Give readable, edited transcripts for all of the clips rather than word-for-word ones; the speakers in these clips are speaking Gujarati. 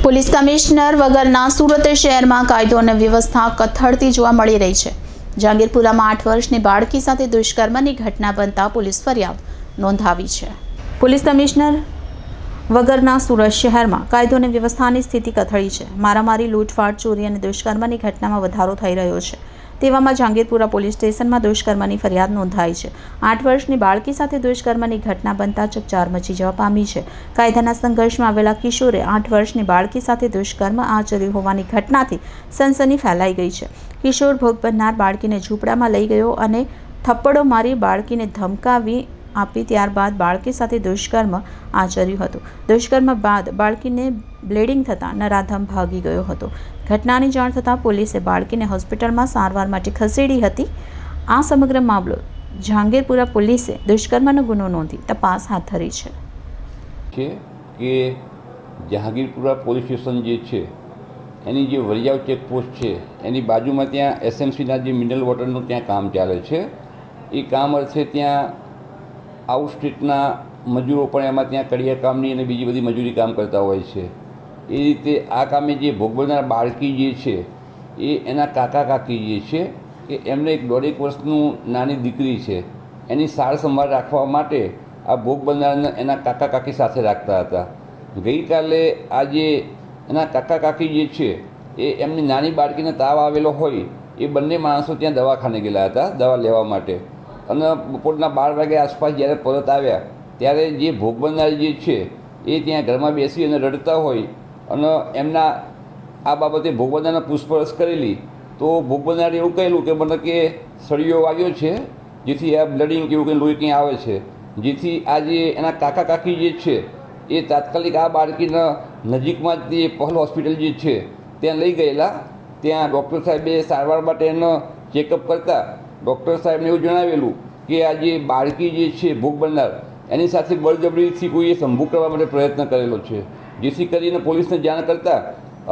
પોલીસ કમિશનર વગરના સુરત શહેરમાં કાયદો અને વ્યવસ્થા કથળતી જોવા મળી રહી છે। જહાંગીરપુરામાં 8 વર્ષની બાળકી સાથે દુષ્કર્મની ઘટના બનતા પોલીસ ફરિયાદ નોંધાવી છે। પોલીસ કમિશનર વગરના સુરત શહેરમાં કાયદો અને વ્યવસ્થાની સ્થિતિ કથળી છે। મારામારી, લૂંટફાટ, ચોરી અને દુષ્કર્મની ઘટનામાં વધારો થઈ રહ્યો છે। તેવામાં જહાંગીરપુરા પોલીસ સ્ટેશનમાં દુષ્કર્મની ફરિયાદ નોંધાઈ છે। 8 વર્ષની બાળકી સાથે દુષ્કર્મની ઘટના બનતા ચકચાર મચી જવા પામી છે। કાયદાના સંઘર્ષમાં આવેલા કિશોરે 8 વર્ષની બાળકી સાથે દુષ્કર્મ આચર્યું હોવાની ઘટનાથી સનસની ફેલાઈ ગઈ છે। કિશોર ભોગ બનનાર બાળકીને ઝૂંપડામાં લઈ ગયો અને થપ્પડો મારી બાળકીને ધમકાવી આપી ત્યારબાદ બાળકી સાથે દુષ્કર્મ આચર્યું હતું। દુષ્કર્મ બાદ બાળકીને બ્લીડિંગ થતાં નરાધમ ભાગી ગયો હતો। ઘટનાની જાણ થતાં પોલીસે બાળકીને હોસ્પિટલમાં સારવાર માટે ખસેડી હતી। આ સમગ્ર મામલો જહાંગીરપુરા પોલીસે દુષ્કર્મનો ગુનો નોંધી તપાસ હાથ ધરી છે। કે જહાંગીરપુરા પોલીસ સ્ટેશન જે છે એની જે વરિયાવ ચેકપોસ્ટ છે એની બાજુમાં ત્યાં એસએમસીના જે મિનરલ વોટરનું ત્યાં કામ ચાલે છે। એ કામ અર્થે ત્યાં આઉટ સ્ટેટના મજૂરો પણ એમાં ત્યાં કડિયા કામની અને બીજી બધી મજૂરી કામ કરતા હોય છે। એ રીતે આ કામે જે ભોગ બનનાર બાળકી જે છે એ એના કાકા કાકી જે છે કે એમને એક 1.5 વર્ષનું નાની દીકરી છે, એની સાર સંભાળ રાખવા માટે આ ભોગ બનનારને એના કાકા કાકી સાથે રાખતા હતા। ગઈકાલે આ જે એના કાકા કાકી જે છે એ એમની નાની બાળકીને તાવ આવેલો હોય એ બંને માણસો ત્યાં દવાખાને ગયેલા હતા દવા લેવા માટે। અને બપોરના 12 વાગ્યા આસપાસ જ્યારે પરત આવ્યા ત્યારે જે ભોગ બનનાર જે છે એ ત્યાં ઘરમાં બેસી અને રડતા હોય અને એમના આ બાબતે ભોગ બનનારને પૂછપરછ કરેલી તો ભોગ બનનારે એવું કહેલું કે મને કે સળિયો આવ્યો છે જેથી આ બ્લડિંગ કે એવું કંઈ લોહી કંઈ આવે છે, જેથી આ જે એના કાકા કાકી જે છે એ તાત્કાલિક આ બાળકીના નજીકમાં જ તે પહલ હોસ્પિટલ જે છે ત્યાં લઈ ગયેલા। ત્યાં ડૉક્ટર સાહેબે સારવાર માટે એનો ચેકઅપ કરતાં ડૉક્ટર સાહેબને એવું જણાવેલું કે આ જે બાળકી જે છે ભોગ બનનાર એની સાથે બળજબરીથી કોઈએ સંભોગ કરવા માટે પ્રયત્ન કરેલો છે, જેથી કરીને પોલીસને જાણ કરતાં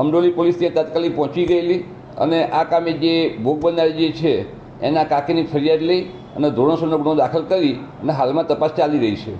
અમરોલી પોલીસ ત્યાં તાત્કાલિક પહોંચી ગયેલી અને આ કામે જે ભોગ બનનાર જે છે એના કાકીની ફરિયાદ લઈ અને ધોરણસરનો ગુનો દાખલ કરી અને હાલમાં તપાસ ચાલી રહી છે।